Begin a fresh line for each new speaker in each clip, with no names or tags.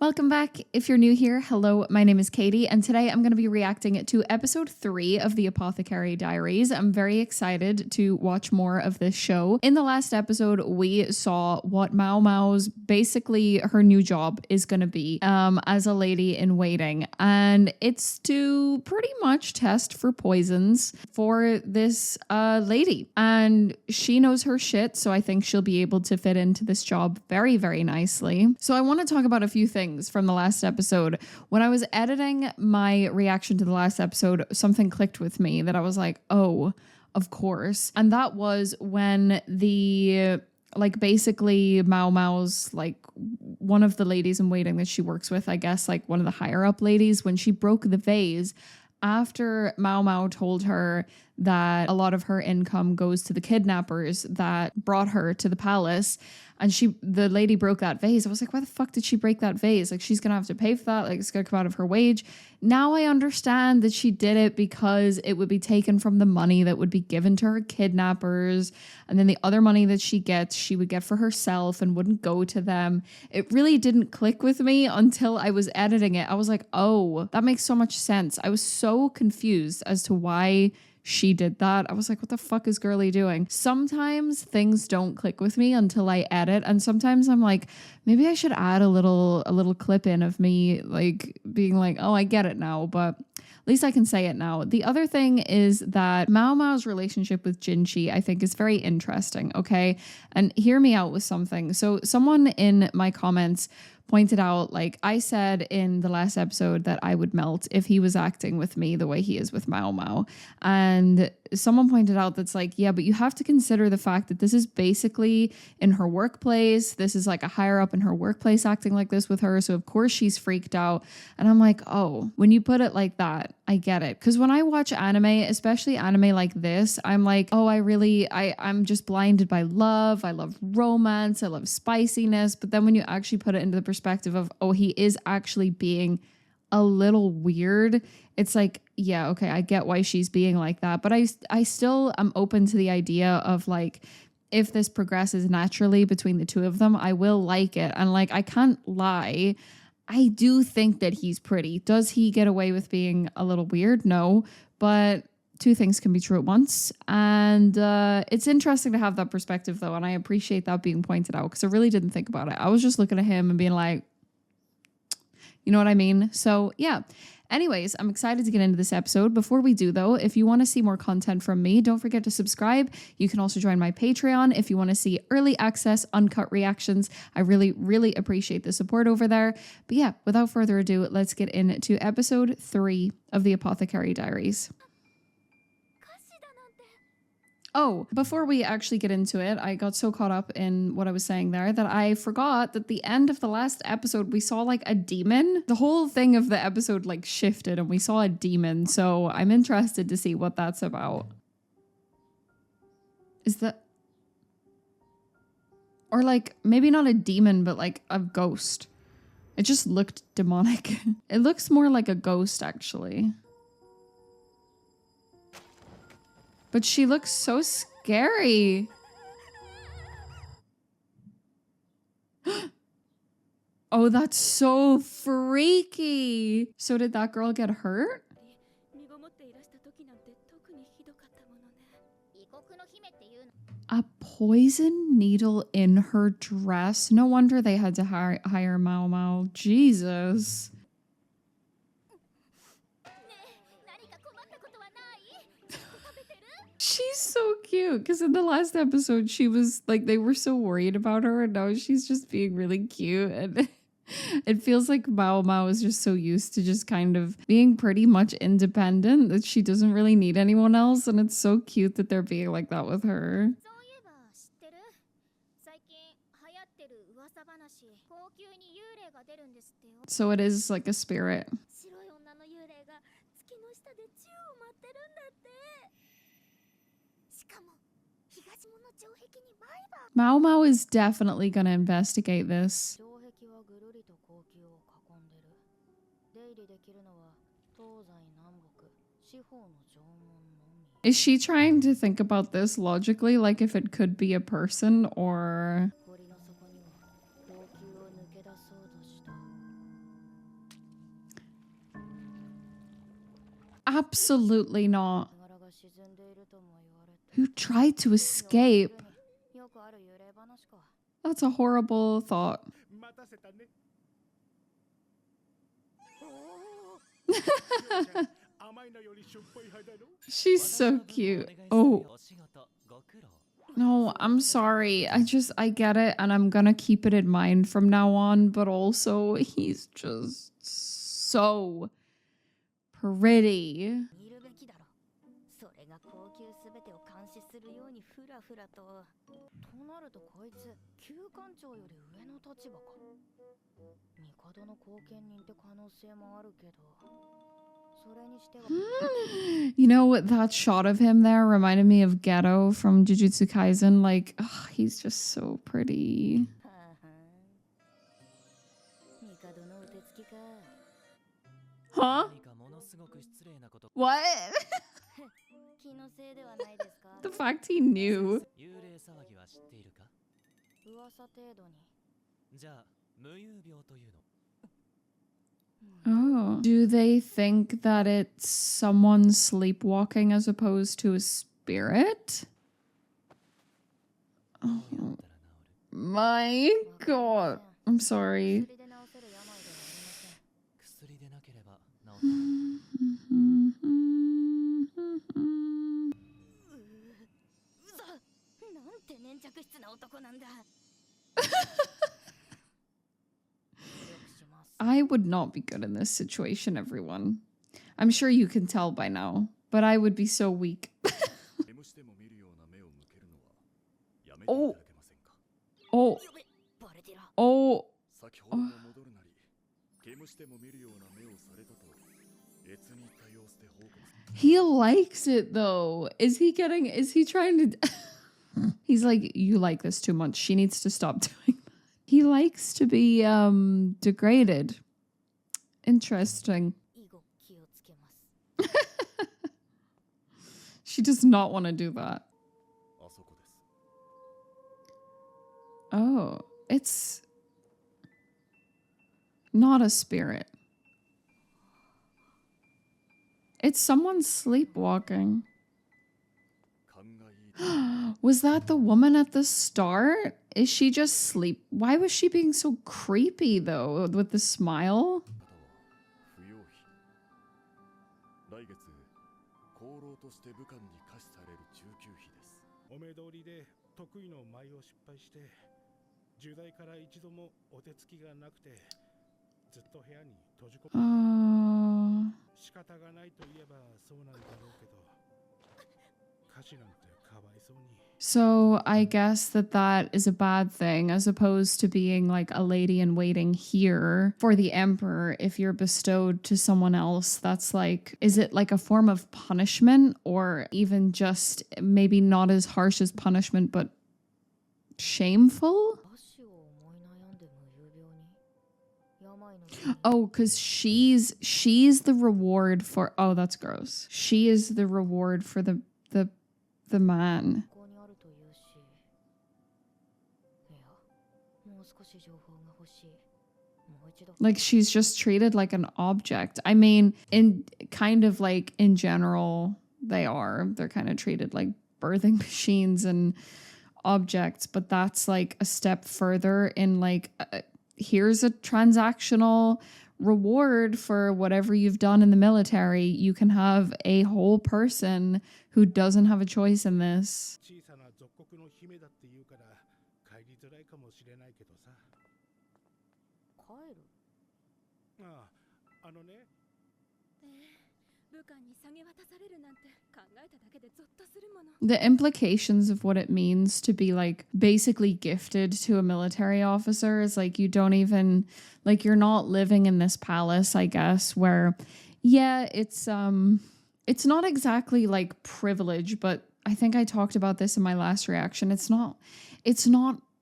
Welcome back. If you're new here, hello, my name is Katie, and today I'm going to be reacting to episode 3 of the Apothecary Diaries. I'm very excited to watch more of this show. In the last episode, we saw what Mao Mao's basically her new job is going to be as a lady in waiting, and it's to pretty much test for poisons for this lady, and she knows her shit, so I think she'll be able to fit into this job very, very nicely. So I want to talk about a few things from the last episode. When I was editing my reaction to the last episode, something clicked with me that I was like, oh, of course. And that was when basically Mao Mao's one of the ladies in waiting that she works with, I guess one of the higher up ladies, when she broke the vase after Mao Mao told her that a lot of her income goes to the kidnappers that brought her to the palace, and the lady broke that vase. I was like, why the fuck did she break that vase? She's gonna have to pay for that. It's gonna come out of her wage. Now I understand that she did it because it would be taken from the money that would be given to her kidnappers, and then the other money that she gets, she would get for herself and wouldn't go to them. It really didn't click with me until I was editing it. I was like, oh, that makes so much sense. I was so confused as to why she did that. I was like, what the fuck is girly doing? Sometimes things don't click with me until I edit, and sometimes I'm like, maybe I should add a little clip in of me being like, oh, I get it now, but at least I can say it now. The other thing is that Mao Mao's relationship with Jinchi, I think, is very interesting, okay? And hear me out with something. So someone in my comments pointed out, I said in the last episode that I would melt if he was acting with me the way he is with Mao Mao. And someone pointed out that's yeah, but you have to consider the fact that this is basically in her workplace. This is a higher up in her workplace acting like this with her. So of course she's freaked out. And I'm like, oh, when you put it like that, I get it. Because when I watch anime, especially anime like this, I'm like, oh, I'm just blinded by love. I love romance. I love spiciness. But then when you actually put it into the perspective of, oh, he is actually being a little weird, it's yeah, okay, I get why she's being like that. But I still am open to the idea of if this progresses naturally between the two of them, I will like it. And I can't lie, I do think that he's pretty. Does he get away with being a little weird? No, but two things can be true at once. And it's interesting to have that perspective, though. And I appreciate that being pointed out because I really didn't think about it. I was just looking at him and being like, you know what I mean? So yeah. Anyways, I'm excited to get into this episode. Before we do, though, if you want to see more content from me, don't forget to subscribe. You can also join my Patreon if you want to see early access, uncut reactions. I really, really appreciate the support over there. But yeah, without further ado, let's get into episode 3 of the Apothecary Diaries. Oh, before we actually get into it, I got so caught up in what I was saying there that I forgot that the end of the last episode, we saw a demon. The whole thing of the episode shifted and we saw a demon. So I'm interested to see what that's about. Is that... Or maybe not a demon, but a ghost. It just looked demonic. It looks more like a ghost, actually. But she looks so scary. Oh, that's so freaky. So did that girl get hurt? A poison needle in her dress. No wonder they had to hire Mao Mao. Jesus. She's so cute because in the last episode she was they were so worried about her, and now she's just being really cute. And it feels like Mao Mao is just so used to just kind of being pretty much independent that she doesn't really need anyone else, and it's so cute that they're being like that with her. So it is a spirit. Mao Mao is definitely gonna investigate this. Is she trying to think about this logically, if it could be a person or... Absolutely not. Who tried to escape? That's a horrible thought. She's so cute. Oh. No, I'm sorry. I get it, and I'm gonna keep it in mind from now on, but also he's just so pretty. You know, that shot of him there reminded me of Ghetto from Jujutsu Kaisen. Like, ugh, he's just so pretty. Huh? What? The fact he knew. Oh. Do they think that it's someone sleepwalking as opposed to a spirit? Oh my god. I'm sorry. I would not be good in this situation, everyone. I'm sure you can tell by now, but I would be so weak. Oh. Oh. Oh. Oh. He likes it though. Is he trying to... He's like, you like this too much. She needs to stop doing that. He likes to be degraded. Interesting. She does not want to do that. Oh, it's not a spirit. It's someone sleepwalking. Was that the woman at the start? Is she just sleep? Why was she being so creepy though with the smile? So I guess that is a bad thing, as opposed to being like a lady in waiting here for the emperor. If you're bestowed to someone else, that's like, is it like a form of punishment, or even just maybe not as harsh as punishment, but shameful? Oh, because she's the reward for... Oh, that's gross. She is the reward for the man. Like, she's just treated like an object. I mean, in general, they're kind of treated like birthing machines and objects, but that's like a step further in like, here's a transactional reward for whatever you've done in the military. You can have a whole person who doesn't have a choice in this. The implications of what it means to be like basically gifted to a military officer is like, you don't even, like, you're not living in this palace, I guess, where, yeah, it's not exactly like privilege, but I think I talked about this in my last reaction. It's not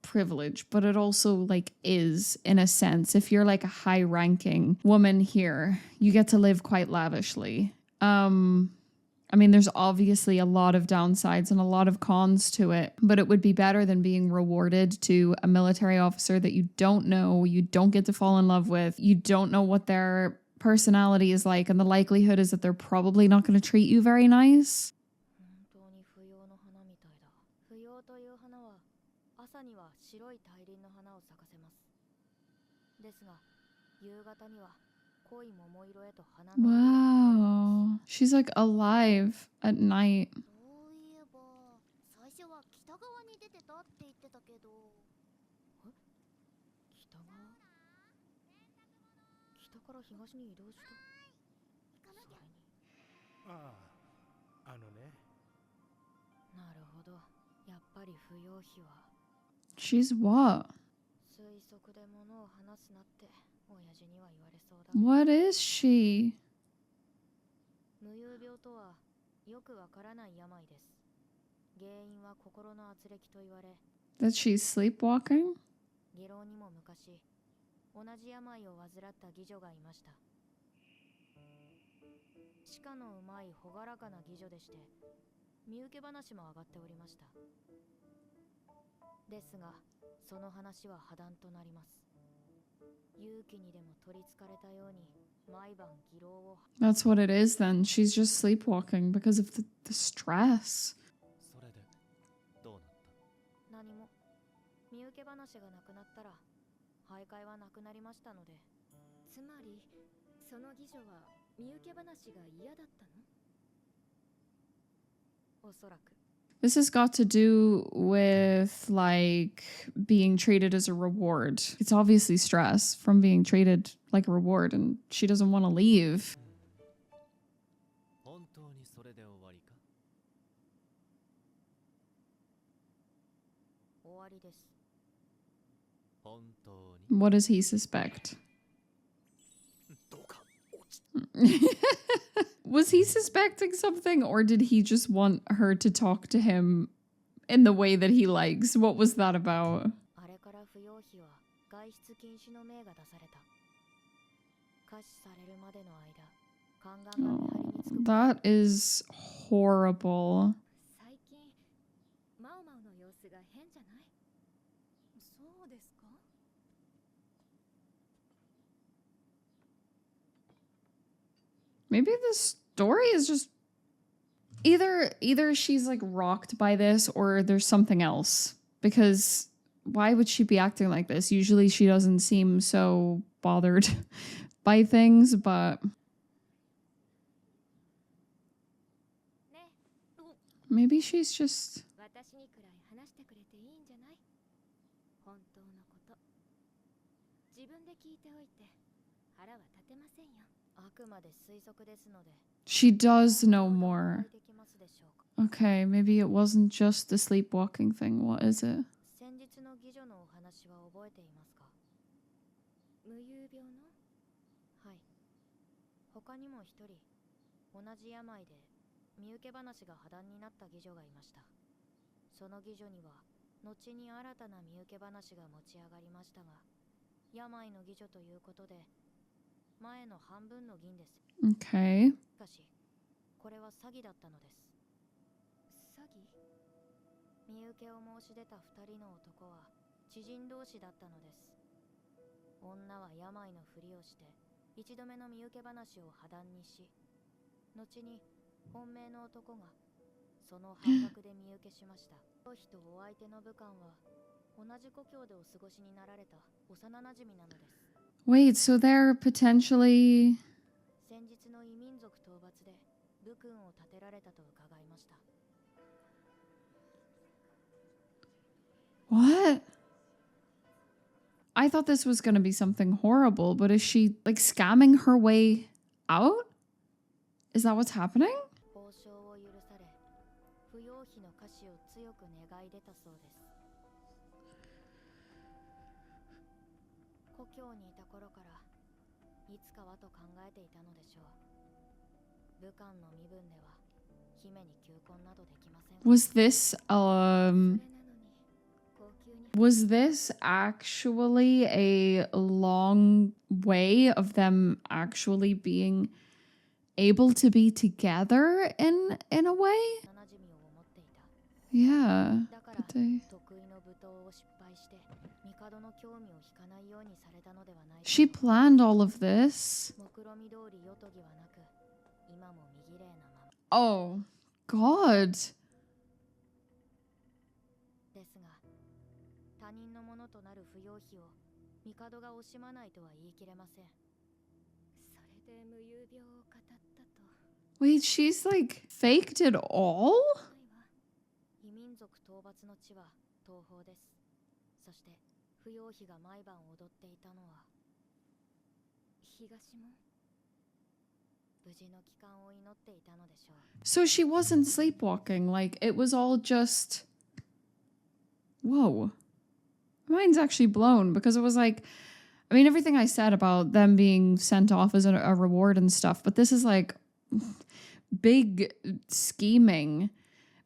privilege, but it also like is, in a sense. If you're like a high ranking woman here, you get to live quite lavishly. I mean, there's obviously a lot of downsides and a lot of cons to it, but it would be better than being rewarded to a military officer that you don't know, you don't get to fall in love with, you don't know what their personality is like, and the likelihood is that they're probably not going to treat you very nice.
本当に不要の花みたいだ。不要という花は朝には白い大輪の花を咲かせます。ですが、夕方には濃い桃色へと花の色が変わります。
Wow. She's like alive at night.
そういえば、最初は北側に出てたって言ってたけど。え、北側？北から東に移動した。それに。
ああ、あのね。
なるほど。やっぱり不要費は。
She's what?
推測で物を話すなって親父には言われそうだ。
What is she?
無遊病とはよくわからない病です。原因は心の圧力と言われ、
That she's sleepwalking?
下郎にも昔同じ病を患った妓女がいました。歯科のうまい朗らかな妓女でして、身請け話も上がっておりました。ですが、その話は破談となります。勇気にでも取りつかれたように毎晩妓老を。
That's what it is then. She's just sleepwalking because of the stress.
それでどうなった？
何も。身請け話がなくなったら徘徊はなくなりましたので。つまりその妓女は身請け話が嫌だったの？おそらく。
This has got to do with like being treated as a reward. It's obviously stress from being treated like a reward, and she doesn't want to leave.
本当にそれで終わりか？
終わりです。
本当に？
What does he suspect?
どうか落ち。
Was he suspecting something, or did he just want her to talk to him in the way that he likes? What was that about?
あれから不要費は外出禁止の命が出された。可視されるまでの間、宦官が見張りにつく。
That is horrible.
最近マウマウの様子が変じゃない？そうですか？
Maybe the story is just either she's like rocked by this or there's something else, because why would she be acting like this? Usually she doesn't seem so bothered by things, but maybe she's just
私にくらい話してくれていいんじゃない？本当のこと。自分で聞いておいて腹は立てませんよ。あくまで推測ですので。
she does know more. Okay, maybe it wasn't just the sleepwalking thing. What is it?
先日の妓女のお話は覚えていますか？無遊病の？はい。他にも一人、同じ病で身請け話が破談になった妓女がいました。その妓女には後に新たな身請け話が持ち上がりましたが、病の妓女ということで前の半分の銀です。
Okay.
しかし、これは詐欺だったのです。詐欺？身請けを申し出た二人の男は知人同士だったのです。女は病のふりをして一度目の身請け話を破談にし、後に本命の男がその半額で身請けしました。当人お相手の武官は同じ故郷でお過ごしになられた幼馴染なのです。
Wait, so they're potentially...
先日の異民族討伐で武君を立てられたと伺いました。
What? I thought this was going to be something horrible, but is she like scamming her way out? Is that what's happening?
報奨を許され、不要費の可視を強く願い出たそうです。故郷にいた頃からいつかはと考えていたのでしょう。武官の身分では姫に求婚などできません。
Was this actually a long way of them actually being able to be together in a way? Yeah. But they... She planned all of this.
み通りよとぎはなく、今も身綺麗なまま
Oh, God.
ですが、他人のものとなる不要費を帝が惜しまないとは言い切れません。それで無遊病を語ったと。
Wait, she's like faked it all?
異民族討伐の地は東方です。そして不要費が毎晩踊っていたのは東も無事の帰還を祈っていたのでしょう。
So she wasn't sleepwalking. Like, it was all just... Whoa. Mine's actually blown because it was like... I mean, everything I said about them being sent off as a reward and stuff, but this is like big scheming.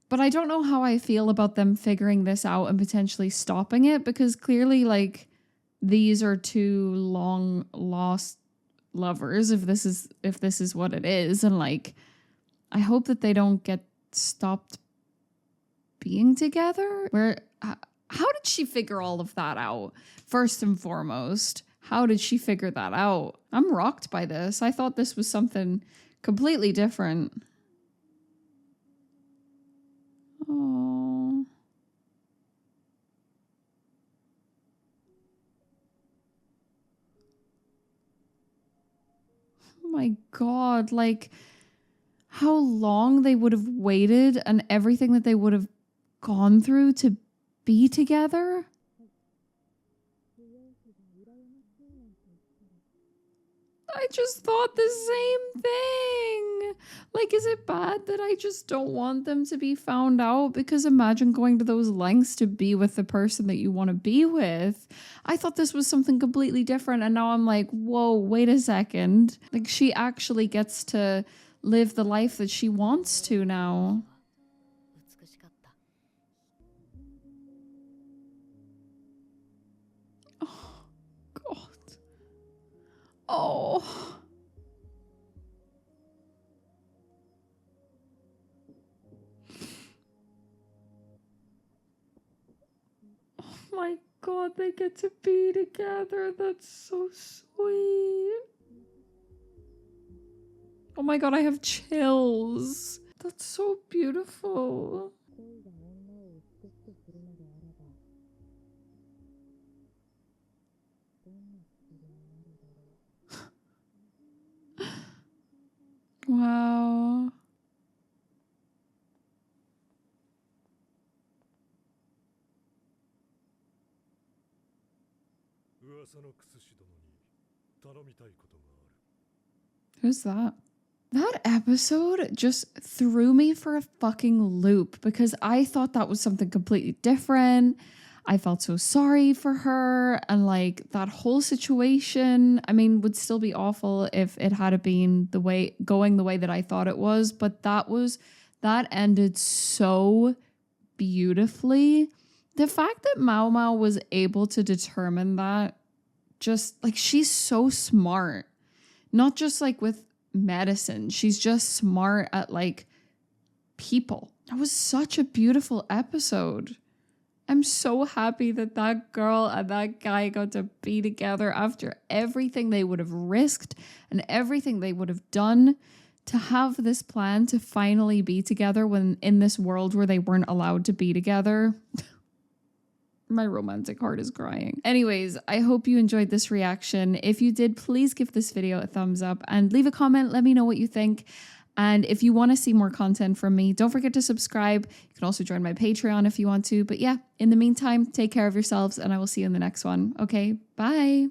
But I don't know how I feel about them figuring this out and potentially stopping it, because clearly, like, these are two long lost lovers, if this is what it is, and like, I hope that they don't get stopped being together. How did she figure all of that out? First and foremost, how did she figure that out? I'm rocked by this. I thought this was something completely different. Oh. Oh my God. Like, how long they would have waited and everything that they would have gone through to be together. I just thought the same thing. Like, is it bad that I just don't want them to be found out? Because imagine going to those lengths to be with the person that you want to be with. I thought this was something completely different, and now I'm like, whoa, wait a second. Like, she actually gets to live the life that she wants to now. Oh, God. Oh. Oh my God, they get to be together. That's so sweet. Oh my God, I have chills. That's so beautiful. Wow. Who's that? That episode just threw me for a fucking loop because I thought that was something completely different. I felt so sorry for her, and like that whole situation, I mean, would still be awful if it had been going the way that I thought it was, but that ended so beautifully. The fact that Mao Mao was able to determine that, just like, she's so smart, not just like with medicine, she's just smart at like people. That was such a beautiful episode. I'm so happy that that girl and that guy got to be together after everything they would have risked and everything they would have done to have this plan to finally be together when in this world where they weren't allowed to be together. My romantic heart is crying. Anyways, I hope you enjoyed this reaction. If you did, please give this video a thumbs up and leave a comment. Let me know what you think. And if you want to see more content from me, don't forget to subscribe. You can also join my Patreon if you want to. But yeah, in the meantime, take care of yourselves and I will see you in the next one. Okay, bye.